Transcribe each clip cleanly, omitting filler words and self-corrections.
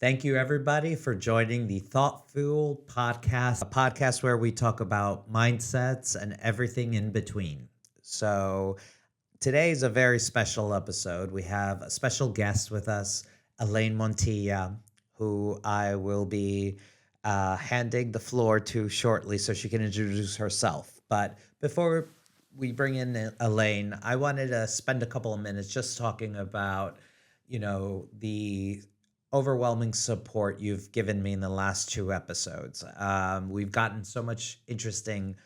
Thank you, everybody, for joining the Thought Fuel podcast, a podcast where we talk about mindsets and everything in between. So, today is a very special episode. We have a special guest with us, Elaine Montilla, who I will be handing the floor to shortly so she can introduce herself. But before we bring in Elaine, I wanted to spend a couple of minutes just talking about, the overwhelming support you've given me in the last two episodes. We've gotten so much interesting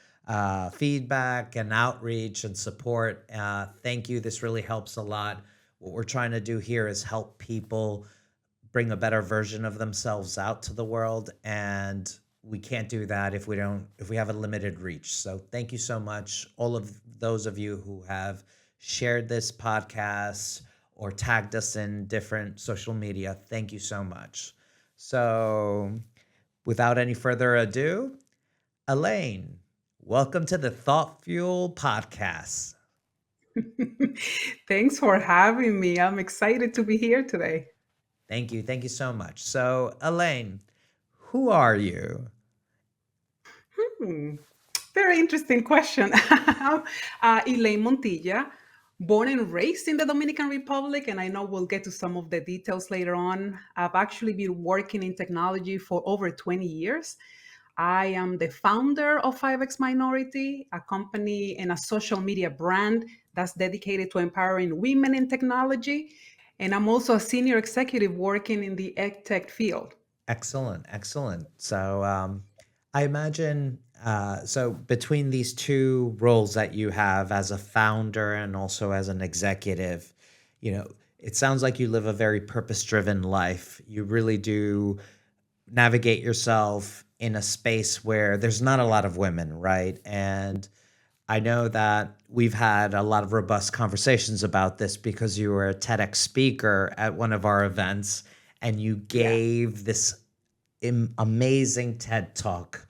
feedback and outreach and support. Thank you. This really helps a lot. What we're trying to do here is help people bring a better version of themselves out to the world. And we can't do that if we have a limited reach. So thank you so much. All of those of you who have shared this podcast or tagged us in different social media, thank you so much. So without any further ado, Elaine, welcome to the Thought Fuel podcast. Thanks for having me. I'm excited to be here today. Thank you. Thank you so much. So, Elaine, who are you? Hmm. Very interesting question. Elaine Montilla, born and raised in the Dominican Republic, and I know we'll get to some of the details later on. I've actually been working in technology for over 20 years. I am the founder of 5X Minority, a company and a social media brand that's dedicated to empowering women in technology. And I'm also a senior executive working in the ed tech field. Excellent. Excellent. So, I imagine, so between these two roles that you have as a founder and also as an executive, it sounds like you live a very purpose driven life. You really do navigate yourself in a space where there's not a lot of women, right? And I know that we've had a lot of robust conversations about this because you were a TEDx speaker at one of our events and you Yeah. gave this amazing TED talk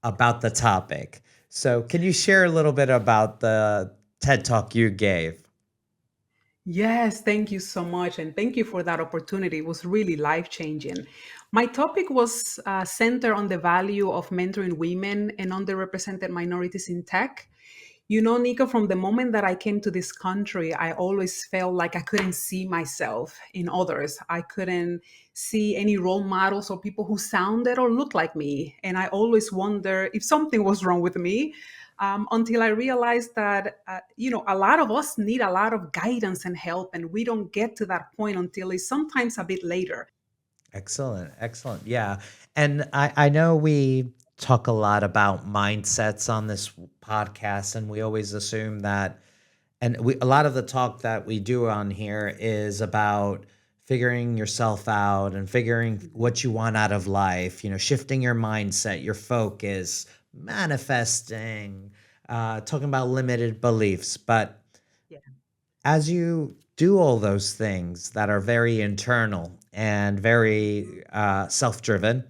about the topic. So, can you share a little bit about the TED talk you gave? Yes, thank you so much. And thank you for that opportunity. It was really life changing. My topic was centered on the value of mentoring women and underrepresented minorities in tech. You know, Nico, from the moment that I came to this country, I always felt like I couldn't see myself in others. I couldn't see any role models or people who sounded or looked like me. And I always wonder if something was wrong with me, until I realized that, a lot of us need a lot of guidance and help. And we don't get to that point until it's sometimes a bit later. Excellent, excellent. Yeah. And I know we talk a lot about mindsets on this podcast, and we always assume that, and a lot of the talk that we do on here is about figuring yourself out and figuring what you want out of life, shifting your mindset, your focus, manifesting, talking about limited beliefs. But Yeah. as you do all those things that are very internal and very self-driven,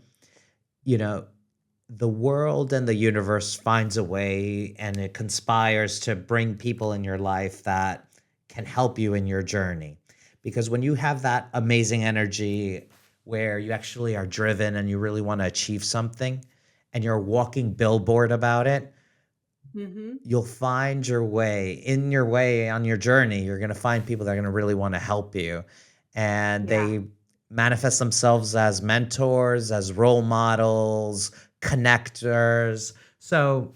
you know, the world and the universe finds a way and it conspires to bring people in your life that can help you in your journey. Because when you have that amazing energy where you actually are driven and you really want to achieve something and you're a walking billboard about it, Hmm. you'll find your way on your journey. You're going to find people that are going to really want to help you. And Yeah. they manifest themselves as mentors, as role models, connectors. So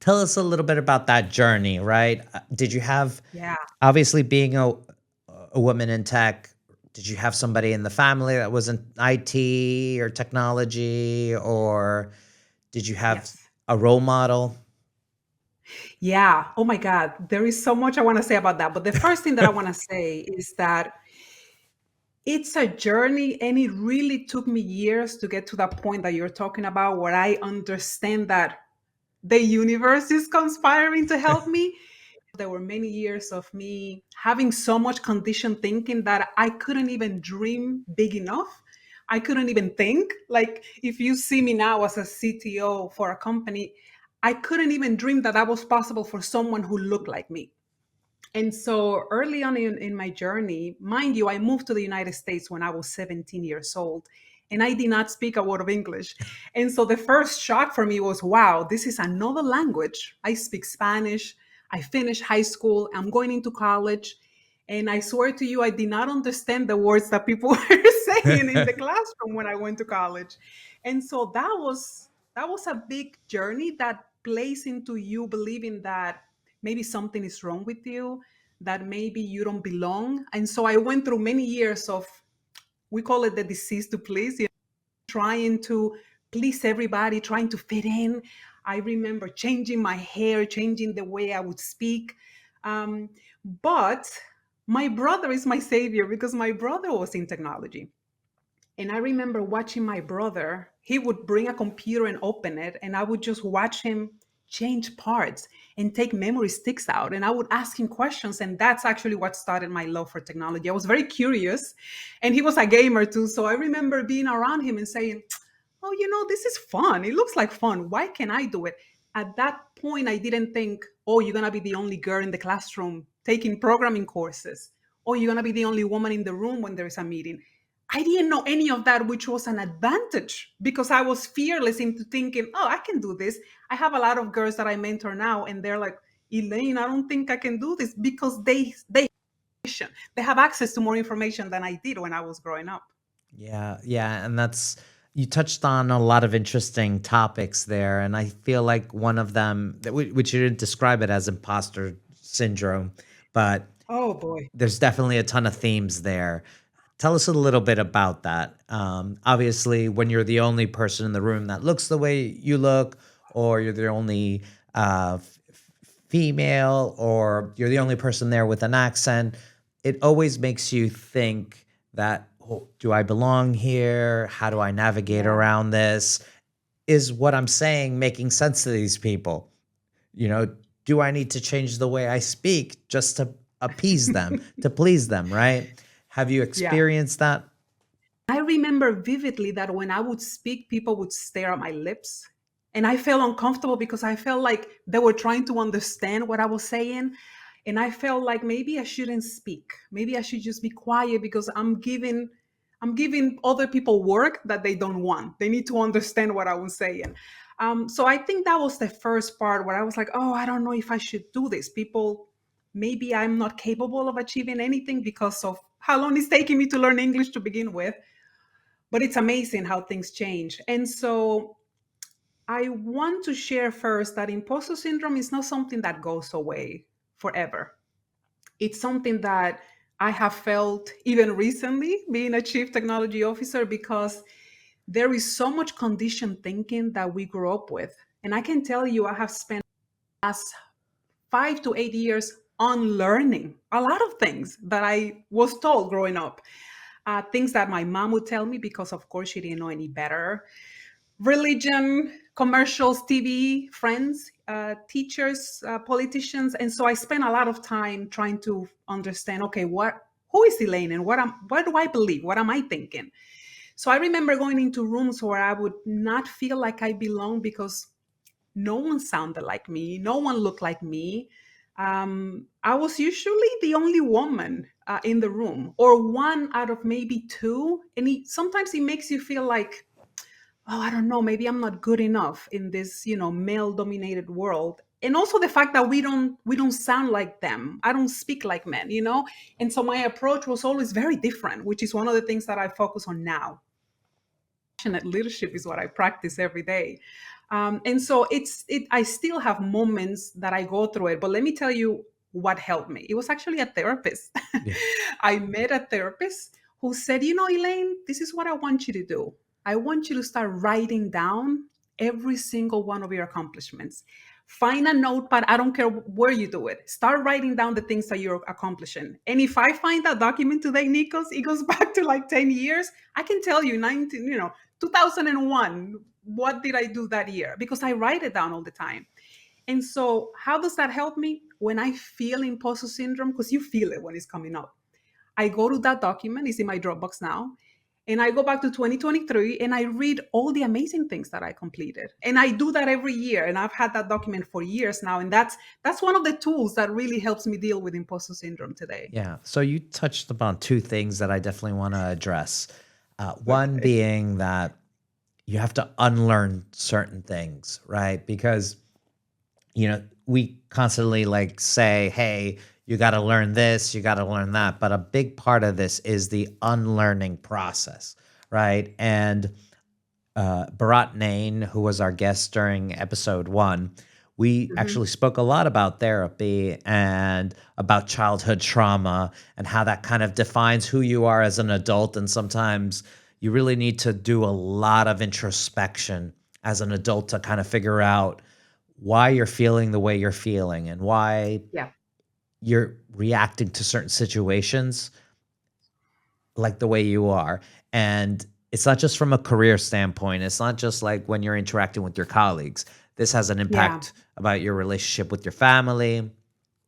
tell us a little bit about that journey, right? Did you have, Yeah. obviously, being a woman in tech, did you have somebody in the family that was in IT or technology, or did you have Yes. a role model? Yeah. Oh my God. There is so much I want to say about that. But the first thing that I want to say is that it's a journey, and it really took me years to get to that point that you're talking about, where I understand that the universe is conspiring to help me. There were many years of me having so much conditioned thinking that I couldn't even dream big enough. I couldn't even think. Like, if you see me now as a CTO for a company, I couldn't even dream that that was possible for someone who looked like me. And so early on in my journey, mind you, I moved to the United States when I was 17 years old, and I did not speak a word of English. And so the first shock for me was, wow, this is another language. I speak Spanish. I finished high school. I'm going into college. And I swear to you, I did not understand the words that people were saying in the classroom when I went to college. And so that was a big journey that plays into you believing that maybe something is wrong with you, that maybe you don't belong. And so I went through many years of, we call it the disease to please, trying to please everybody, trying to fit in. I remember changing my hair, changing the way I would speak. Um, but my brother is my savior because my brother was in technology. And I remember watching my brother, he would bring a computer and open it, and I would just watch him change parts and take memory sticks out. And I would ask him questions. And that's actually what started my love for technology. I was very curious, and he was a gamer too. So I remember being around him and saying, oh, this is fun. It looks like fun. Why can't I do it? At that point, I didn't think, oh, you're going to be the only girl in the classroom taking programming courses, or you're going to be the only woman in the room when there is a meeting. I didn't know any of that, which was an advantage because I was fearless into thinking, oh, I can do this. I have a lot of girls that I mentor now, and they're like, Elaine, I don't think I can do this because they have access to more information than I did when I was growing up. Yeah, yeah, and you touched on a lot of interesting topics there, and I feel like one of them which you didn't describe it as imposter syndrome, but Oh boy. there's definitely a ton of themes there. Tell us a little bit about that. Obviously, when you're the only person in the room that looks the way you look, or you're the only female, or you're the only person there with an accent, it always makes you think that, oh, do I belong here? How do I navigate Yeah. around this? Is what I'm saying making sense to these people? You know, do I need to change the way I speak just to appease them, to please them, right? Have you Yeah. experienced that? I remember vividly that when I would speak, people would stare at my lips. And I felt uncomfortable because I felt like they were trying to understand what I was saying. And I felt like maybe I shouldn't speak. Maybe I should just be quiet because I'm giving other people work that they don't want. They need to understand what I was saying. So I think that was the first part where I was like, oh, I don't know if I should do this. People, maybe I'm not capable of achieving anything because of how long it's taking me to learn English to begin with, but it's amazing how things change. And so I want to share first that imposter syndrome is not something that goes away forever. It's something that I have felt even recently being a chief technology officer because there is so much conditioned thinking that we grew up with. And I can tell you, I have spent the last 5 to 8 years unlearning a lot of things that I was told growing up. Things that my mom would tell me because, of course, she didn't know any better. Religion, commercials, TV, friends, teachers, politicians, and so I spent a lot of time trying to understand. Okay, who is Elaine, and what do I believe? What am I thinking? So I remember going into rooms where I would not feel like I belong because no one sounded like me, no one looked like me. I was usually the only woman in the room, or one out of maybe two, and sometimes it makes you feel like, oh, I don't know, maybe I'm not good enough in this, male dominated world. And also the fact that we don't sound like them. I don't speak like men. And so my approach was always very different, which is one of the things that I focus on now. Passionate leadership is what I practice every day. And so I still have moments that I go through it, but let me tell you what helped me. It was actually a therapist. Yeah. I met a therapist who said, Elaine, this is what I want you to do. I want you to start writing down every single one of your accomplishments. Find a notepad. I don't care where you do it. Start writing down the things that you're accomplishing. And if I find that document today, Nicos, it goes back to like 10 years. I can tell you 2001, what did I do that year? Because I write it down all the time. And so, how does that help me? When I feel imposter syndrome, because you feel it when it's coming up, I go to that document, it's in my Dropbox now, And I go back to 2023 and I read all the amazing things that I completed. And I do that every year. And I've had that document for years now. And that's one of the tools that really helps me deal with imposter syndrome today. Yeah. So you touched upon two things that I definitely want to address. One Okay. being that you have to unlearn certain things, right? Because, we constantly like say, hey, you got to learn this, you got to learn that. But a big part of this is the unlearning process, right? And Bharat Nain, who was our guest during episode 1, we Mhm. actually spoke a lot about therapy and about childhood trauma and how that kind of defines who you are as an adult. And sometimes you really need to do a lot of introspection as an adult to kind of figure out why you're feeling the way you're feeling and why Yeah. you're reacting to certain situations like the way you are. And it's not just from a career standpoint. It's not just like when you're interacting with your colleagues. This has an Yeah. impact about your relationship with your family,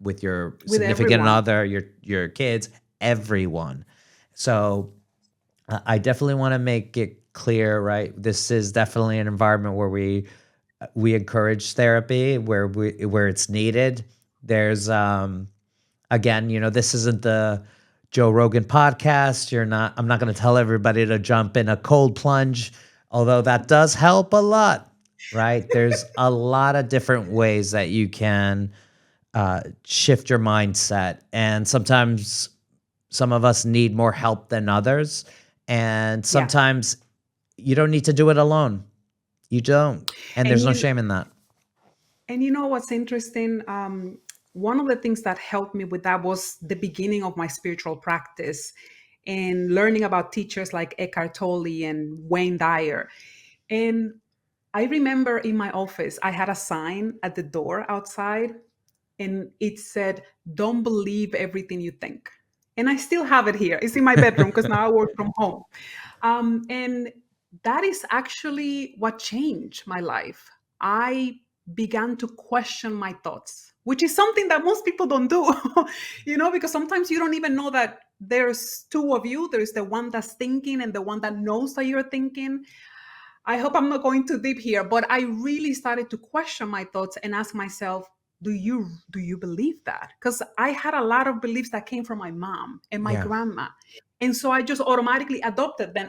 with your With significant everyone. other, your kids, everyone. So I definitely want to make it clear, right? This is definitely an environment where we encourage therapy where it's needed. There's again, this isn't the Joe Rogan podcast. I'm not going to tell everybody to jump in a cold plunge, although that does help a lot, right? There's a lot of different ways that you can shift your mindset. And sometimes some of us need more help than others. And Yeah. sometimes you don't need to do it alone. You don't. And And there's no you shame in that. and you know what's interesting? One of the things that helped me with that was the beginning of my spiritual practice and learning about teachers like Eckhart Tolle and Wayne Dyer. And I remember in my office, I had a sign at the door outside, and it said, "Don't believe everything you think." And I still have it here. It's in my bedroom because now I work from home. And that is actually what changed my life. I began to question my thoughts, which is something that most people don't do, because sometimes you don't even know that there's two of you. There's the one that's thinking and the one that knows that you're thinking. I hope I'm not going too deep here, but I really started to question my thoughts and ask myself, do you believe that? Because I had a lot of beliefs that came from my mom and my Yeah. grandma. And so I just automatically adopted them,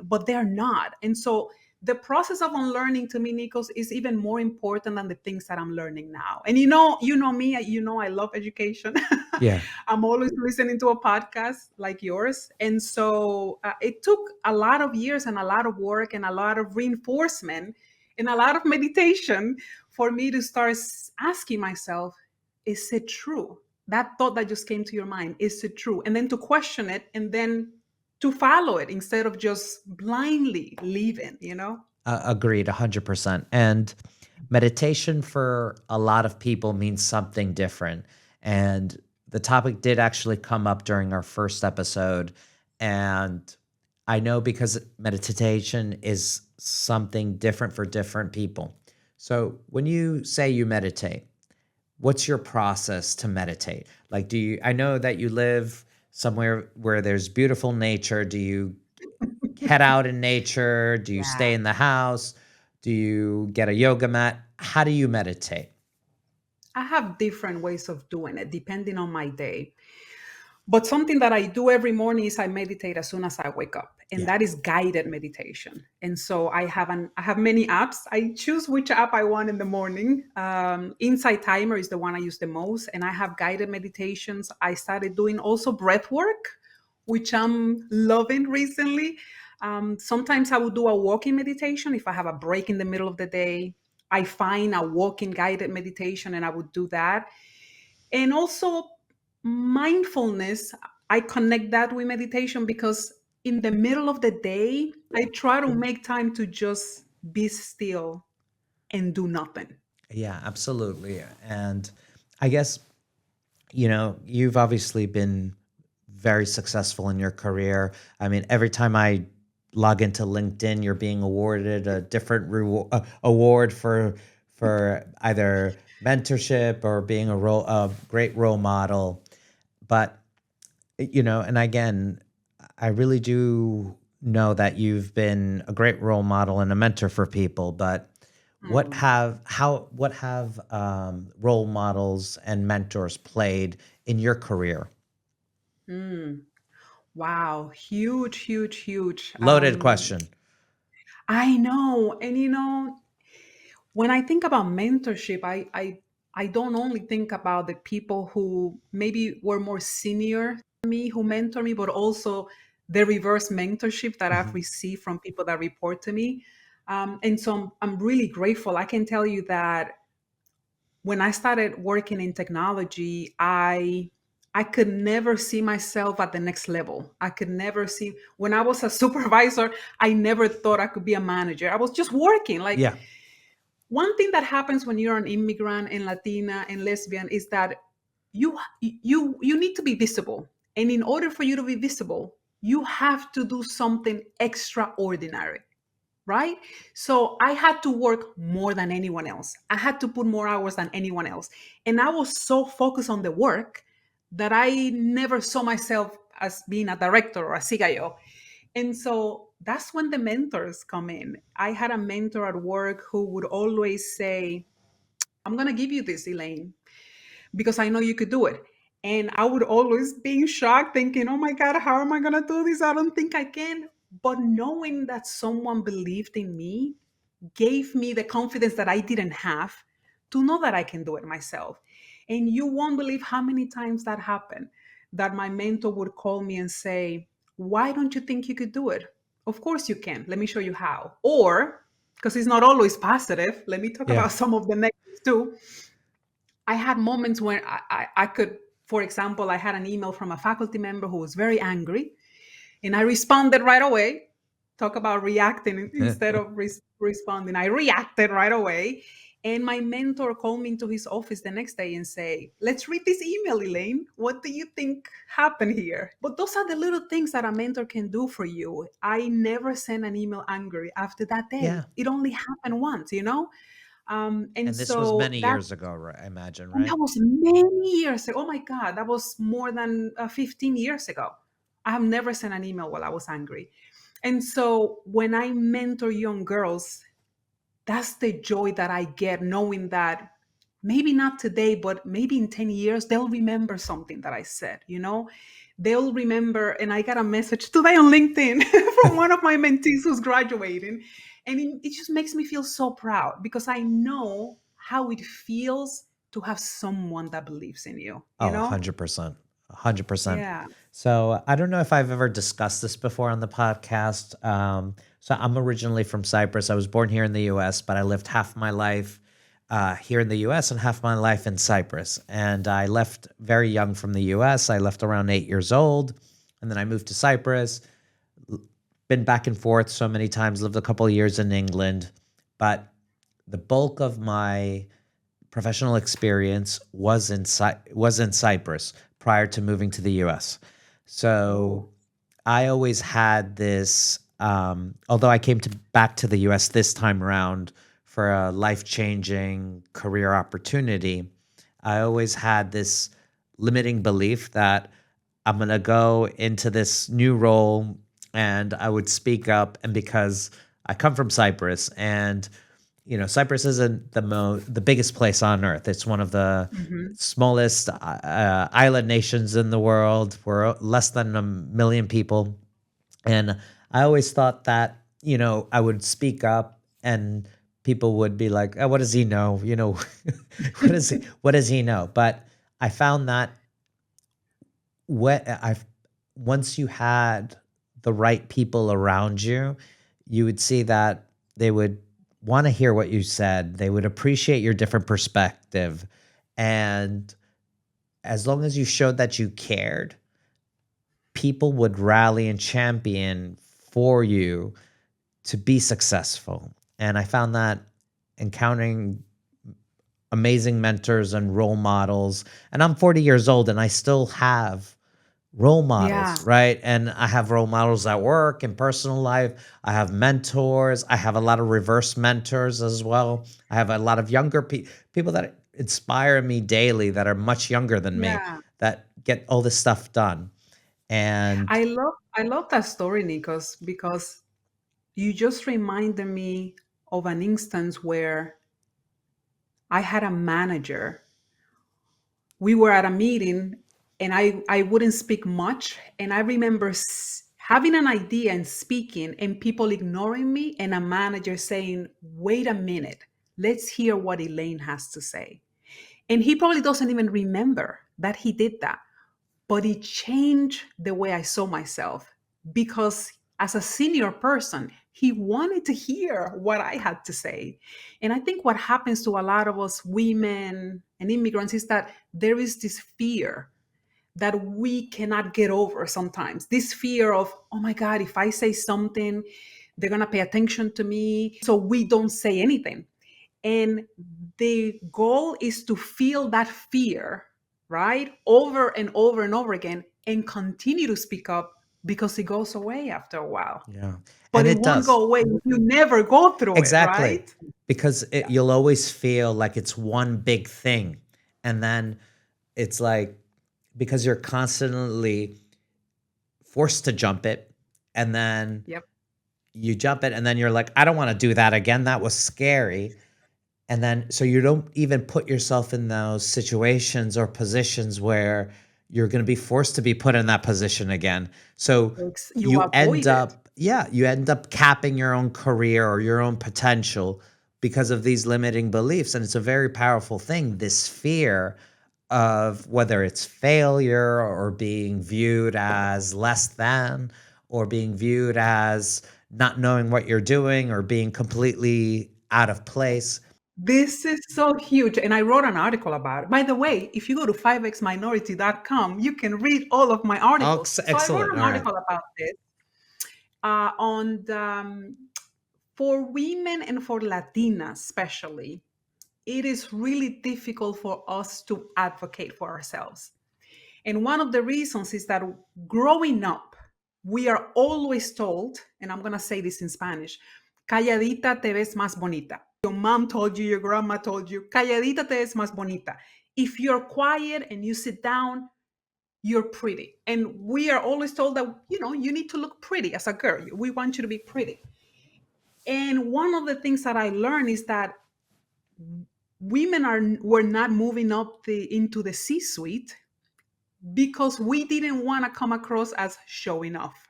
but they're not. And so the process of unlearning to me, Nikos, is even more important than the things that I'm learning now. And you know me, I love education. Yeah. I'm always listening to a podcast like yours. And so it took a lot of years and a lot of work and a lot of reinforcement and a lot of meditation for me to start asking myself, is it true? That thought that just came to your mind, is it true? And then to question it and then to follow it instead of just blindly leaving. Agreed, 100%. And meditation for a lot of people means something different. And the topic did actually come up during our first episode. And I know because meditation is something different for different people. So when you say you meditate, what's your process to meditate? Like, I know that you live somewhere where there's beautiful nature. Do you head out in nature? Do you Yeah. stay in the house? Do you get a yoga mat? How do you meditate? I have different ways of doing it depending on my day. But something that I do every morning is I meditate as soon as I wake up, and Yeah. that is guided meditation. And so I have many apps. I choose which app I want in the morning. Insight Timer is the one I use the most, and I have guided meditations. I started doing also breath work, which I'm loving recently. Sometimes I will do a walking meditation if I have a break in the middle of the day. I find a walking guided meditation, and I would do that. And also mindfulness, I connect that with meditation because in the middle of the day, I try to make time to just be still and do nothing. Yeah, absolutely. And I guess, you've obviously been very successful in your career. I mean, every time I log into LinkedIn, you're being awarded a different award for either mentorship or being a great role model. But and again, I really do. know that you've been a great role model and a mentor for people, but Mm, what have role models and mentors played in your career? mm. Wow, huge, huge, huge. Loaded question. I know, and when I think about mentorship, I don't only think about the people who maybe were more senior than me who mentor me, but also the reverse mentorship that I've Mhm. received from people that report to me. And so I'm really grateful. I can tell you that when I started working in technology, I could never see myself at the next level. I could never see when I was a supervisor, I never thought I could be a manager. I was just working. Like Yeah, one thing that happens when you're an immigrant and Latina and lesbian is that you need to be visible. And in order for you to be visible, you have to do something extraordinary, right? So I had to work more than anyone else. I had to put more hours than anyone else. And I was so focused on the work that I never saw myself as being a director or a CIO. And so that's when the mentors come in. I had a mentor at work who would always say, I'm going to give you this, Elaine, because I know you could do it. And I would always be in shock, thinking, oh my God, how am I going to do this? I don't think I can. But knowing that someone believed in me gave me the confidence that I didn't have to know that I can do it myself. And you won't believe how many times that happened that my mentor would call me and say, why don't you think you could do it? Of course you can. Let me show you how. Or, because it's not always positive, let me talk yeah, about some of the negatives too. I had moments when I could, for example, I had an email from a faculty member who was very angry and I responded right away. Talk about reacting instead of responding. I reacted right away. And my mentor called me into his office the next day and say, let's read this email, Elaine. What do you think happened here? But those are the little things that a mentor can do for you. I never sent an email angry after that yeah. day. It only happened once. And And this was so many that years ago, right? I imagine, and right? that was many years ago. Oh my God, that was more than 15 years ago. I have never sent an email while I was angry. And so when I mentor young girls, that's the joy that I get knowing that maybe not today, but maybe in 10 years, they'll remember something that I said. They'll remember. And I got a message today on LinkedIn from one of my mentees who's graduating. And it just makes me feel so proud because I know how it feels to have someone that believes in you, Oh, you know? 100%. 100%. Yeah. So I don't know if I've ever discussed this before on the podcast. So I'm originally from Cyprus. I was born here in the US, but I lived half my life here in the US and half my life in Cyprus. And I left very young from the US. I left around 8 years old. And then I moved to Cyprus, been back and forth so many times, lived a couple of years in England. But the bulk of my professional experience was in Cyprus prior to moving to the US. So Oh, I always had this, although I came back to the US this time around for a life changing career opportunity, I always had this limiting belief that I'm going to go into this new role and I would speak up. And because I come from Cyprus and Cyprus isn't the biggest place on earth. It's one of the hmm, smallest island nations in the world. We're less than 1 million people, and I always thought that I would speak up, and people would be like, "Oh, what does he know? What does he know?" But I found that what I once you had the right people around you, you would see that they would want to hear what you said. They would appreciate your different perspective. And as long as you showed that you cared, people would rally and champion for you to be successful. And I found that encountering amazing mentors and role models, and I'm 40 years old and I still have role yeah, models, right? And I have role models at work and personal life. I have mentors. I have a lot of reverse mentors as well. I have a lot of younger people that inspire me daily that are much younger than me yeah. that get all this stuff done. And I love that story, Nikos, because you just reminded me of an instance where I had a manager. We were at a meeting and I wouldn't speak much. And I remember having an idea and speaking and people ignoring me, and a manager saying, wait a minute, let's hear what Elaine has to say. And he probably doesn't even remember that he did that, but it changed the way I saw myself because as a senior person, he wanted to hear what I had to say. And I think what happens to a lot of us women and immigrants is that there is this fear that we cannot get over sometimes. This fear of, oh my God, if I say something, they're going to pay attention to me. So we don't say anything. And the goal is to feel that fear, right? Over and over and over again and continue to speak up because it goes away after a while. yeah, But and it it won't does. go away if you never go through it, Exactly. right? Because you'll always feel like it's one big thing. And then it's like, because you're constantly forced to jump it, and then Yep. you jump it, and then you're like, I don't want to do that again. That was scary. And then, so you don't even put yourself in those situations or positions where you're going to be forced to be put in that position again. So You you end avoid it. up, yeah, you end up capping your own career or your own potential because of these limiting beliefs. And it's a very powerful thing, this fear of whether it's failure or being viewed as less than or being viewed as not knowing what you're doing or being completely out of place. This is so huge. And I wrote an article about it. By the way, if you go to 5xminority.com, you can read all of my Oh, articles. So I wrote excellent. an All right. article about this on the, for women and for Latinas, especially, it is really difficult for us to advocate for ourselves. And one of the reasons is that growing up, we are always told, and I'm going to say this in Spanish, calladita te ves más bonita. Your mom told you, your grandma told you, calladita te ves más bonita. If you're quiet and you sit down, you're pretty. And we are always told that, you need to look pretty as a girl. We want you to be pretty. And one of the things that I learned is that were not moving up into the C-suite because we didn't want to come across as showing off.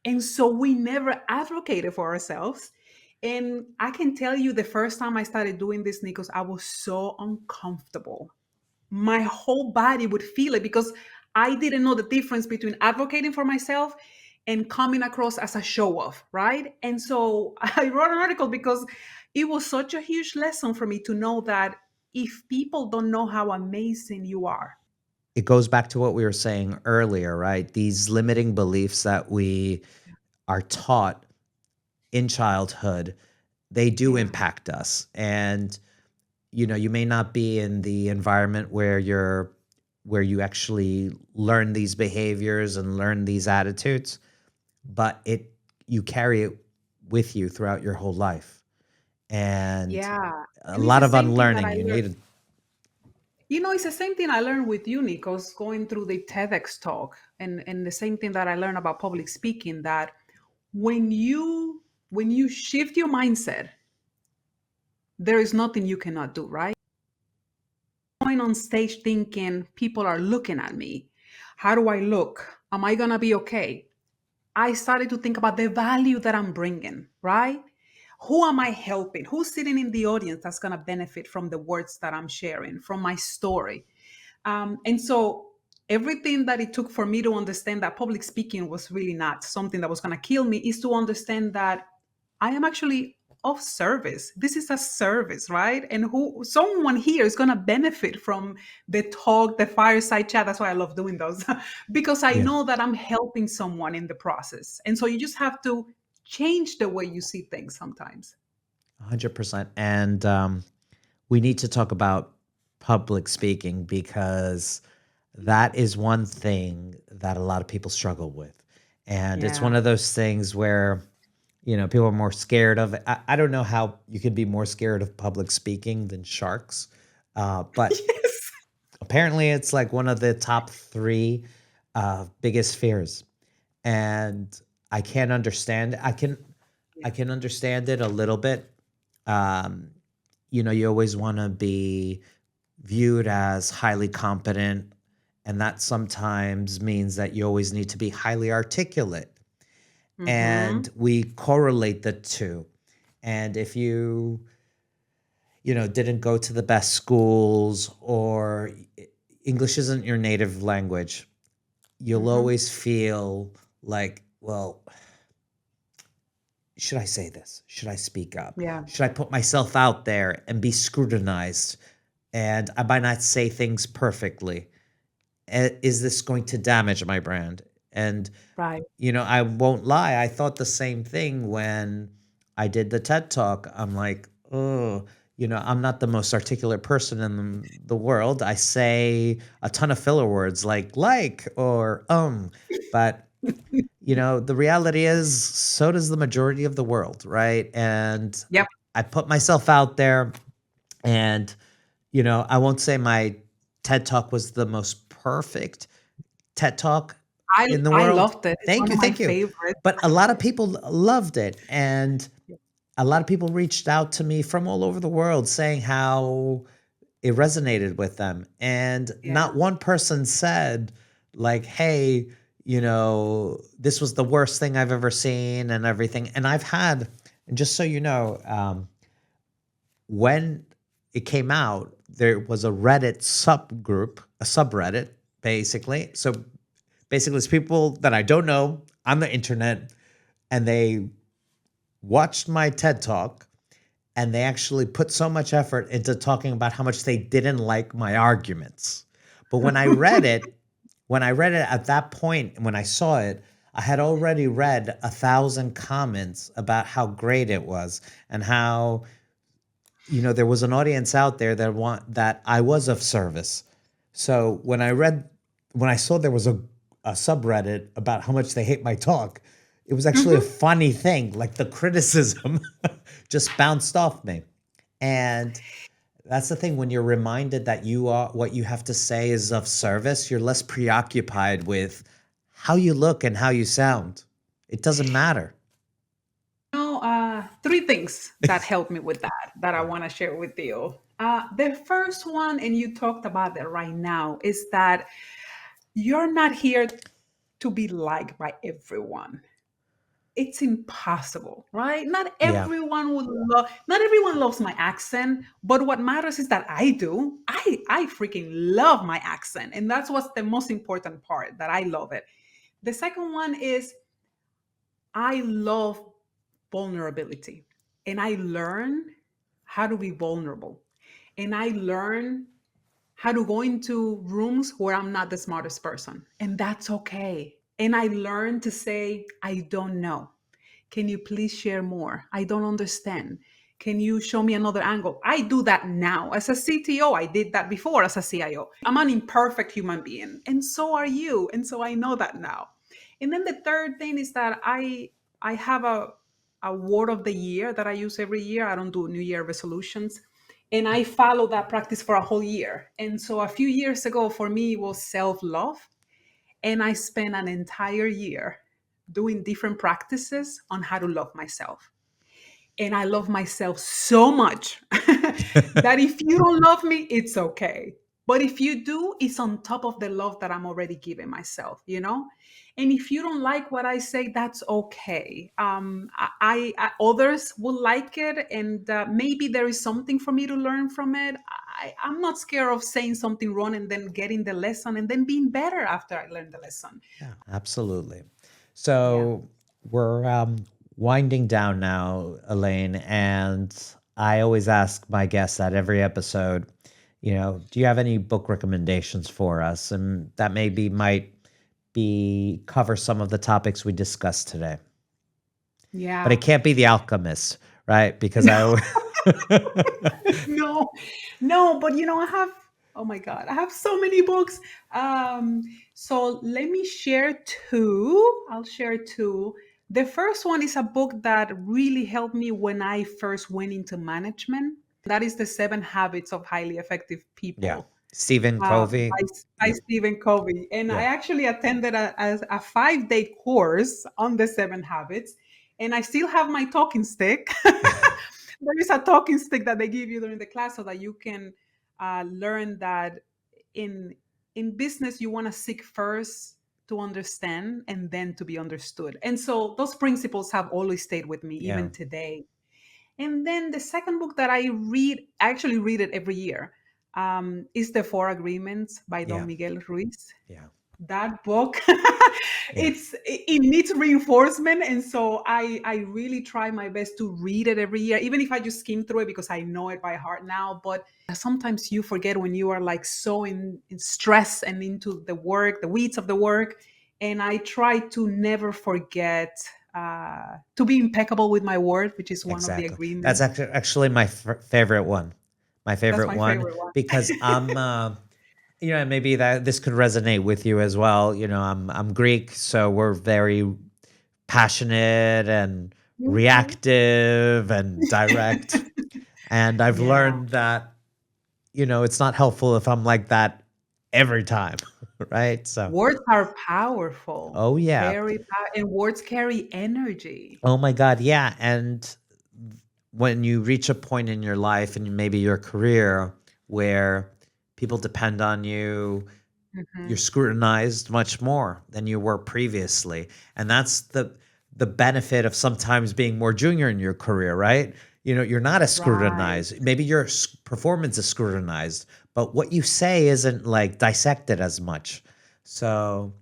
And so we never advocated for ourselves. And I can tell you the first time I started doing this, Nikos, I was so uncomfortable. My whole body would feel it because I didn't know the difference between advocating for myself and coming across as a show off, right? And so I wrote an article because it was such a huge lesson for me to know that if people don't know how amazing you are, It goes back to what we were saying earlier, right? These limiting beliefs that we are taught in childhood, they do yeah, impact us. And you may not be in the environment where you actually learn these behaviors and learn these attitudes, but you carry it with you throughout your whole life. And yeah. a And it's lot the of same thing that unlearning I you learned. need. It's the same thing I learned with you, Nikos, going through the TEDx talk, and the same thing that I learned about public speaking. That when you shift your mindset, there is nothing you cannot do. Right? Going on stage thinking people are looking at me. How do I look? Am I gonna be okay? I started to think about the value that I'm bringing. Right? Who am I helping? Who's sitting in the audience that's gonna benefit from the words that I'm sharing, from my story? And so everything that it took for me to understand that public speaking was really not something that was going to kill me is to understand that I am actually of service. This is a service, right? And who someone here is going to benefit from the talk, the fireside chat. That's why I love doing those because I Yeah, know that I'm helping someone in the process. And so you just have to change the way you see things sometimes. 100%. And we need to talk about public speaking because that is one thing that a lot of people struggle with. And it's one Yeah. of those things where, people are more scared of it. I don't know how you could be more scared of public speaking than sharks. But Yes. apparently it's like one of the top three biggest fears. And I can't understand. I can understand it a little bit. Um, you always want to be viewed as highly competent, and that sometimes means that you always need to be highly articulate. Mm-hmm. And we correlate the two. And if didn't go to the best schools, or English isn't your native language, you'll Mm-hmm. always feel like, well, should I say this? Should I speak up? Yeah. Should I put myself out there and be scrutinized? And I might not say things perfectly. Is this going to damage my brand? And, Right. I won't lie. I thought the same thing when I did the TED Talk. I'm like, oh, I'm not the most articulate person in the world. I say a ton of filler words like, or, but the reality is, so does the majority of the world, right? And Yep. I put myself out there, and I won't say my TED Talk was the most perfect TED Talk I in the I world. loved it. It's Thank one you, of my thank you. favorites. But a lot of people loved it, and Yeah. a lot of people reached out to me from all over the world saying how it resonated with them. And Yeah. not one person said, like, hey, this was the worst thing I've ever seen and everything. And and just so you know, when it came out, there was a Reddit subgroup, a subreddit, basically. So basically, it's people that I don't know on the internet, and they watched my TED Talk, and they actually put so much effort into talking about how much they didn't like my arguments. But when I read it at that point, when I saw it, I had already read 1,000 comments about how great it was, and how there was an audience out there that I was of service. So when I saw there was a subreddit about how much they hate my talk, it was actually a Mhm. funny thing. Like, the criticism just bounced off me. And that's the thing, when you're reminded that what you have to say is of service, you're less preoccupied with how you look and how you sound. It doesn't matter. Three things that helped me with that I want to share with you. The first one, and you talked about it right now, is that you're not here to be liked by everyone. It's impossible, right? Yeah. Not everyone loves my accent, but what matters is that I do. I freaking love my accent, and that's what's the most important part, that I love it. The second one is I love vulnerability, and I learn how to be vulnerable. And I learn how to go into rooms where I'm not the smartest person, and that's okay. And I learn to say, I don't know. Can you please share more? I don't understand. Can you show me another angle? I do that now. As a CTO, I did that before as a CIO. I'm an imperfect human being, and so are you. And so I know that now. And then the third thing is that I have a word of the year that I use every year. I don't do New Year resolutions. And I follow that practice for a whole year. And so a few years ago, for me, it was self love. And I spent an entire year doing different practices on how to love myself. And I love myself so much that if you don't love me, it's okay. But if you do, it's on top of the love that I'm already giving myself, you know? And if you don't like what I say, that's okay. Others will like it, and maybe there is something for me to learn from it. I'm not scared of saying something wrong and then getting the lesson and then being better after I learn the lesson. Yeah, absolutely. Yeah. So we're winding down now, Elaine, and I always ask my guests at every episode, do you have any book recommendations for us? And that maybe might be cover some of the topics we discussed today. But Yeah. it can't be The Alchemist, right? Because No, no, but I have, oh my God, I have so many books. So let me share two. I'll share two. The first one is a book that really helped me when I first went into management. That is The 7 Habits of Highly Effective yeah. People. Stephen Covey. by Stephen Covey. And I Yeah. actually attended a 5-day course on the 7 habits, and I still have my talking stick. There is a talking stick that they give you during the class so that you can learn that in in business you want to seek first to understand and then to be understood. And so those principles have always stayed with me Yeah. even today. And then the second book that I actually read it every year, is The Four Agreements by Don Yeah. Miguel Ruiz. Yeah. That book, Yeah. it needs reinforcement, and so I really try my best to read it every year, even if I just skim through it because I know it by heart now. But sometimes you forget when you are like so in stress and into the work, the weeds of the work, and I try to never forget to be impeccable with my word, which is one of the Exactly. That's agreements. actually my favorite one. My That's favorite my one favorite one. because maybe that this could resonate with you as well. I'm Greek, so we're very passionate and Mhm. reactive and direct. And I've Yeah. learned that, it's not helpful if I'm like that every time, right? So, Words are powerful, oh yeah. very and words carry energy. Oh my God, yeah. And when you reach a point in your life and maybe your career where people depend on you, you're Mhm. scrutinized much more than you were previously. And that's the benefit of sometimes being more junior in your career, right? You're not as Right. scrutinized. Maybe your performance is scrutinized, but what you say isn't like dissected as much. So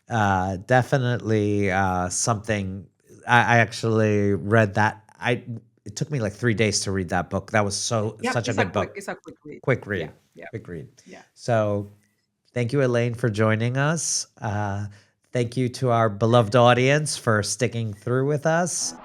definitely something. I actually read that. It took me like 3 days to read that book. That was Yep, such a good book. it's a quick read. Quick Yeah, read. yeah, Quick read. yeah. So thank you, Elaine, for joining us. Thank you to our beloved audience for sticking through with us.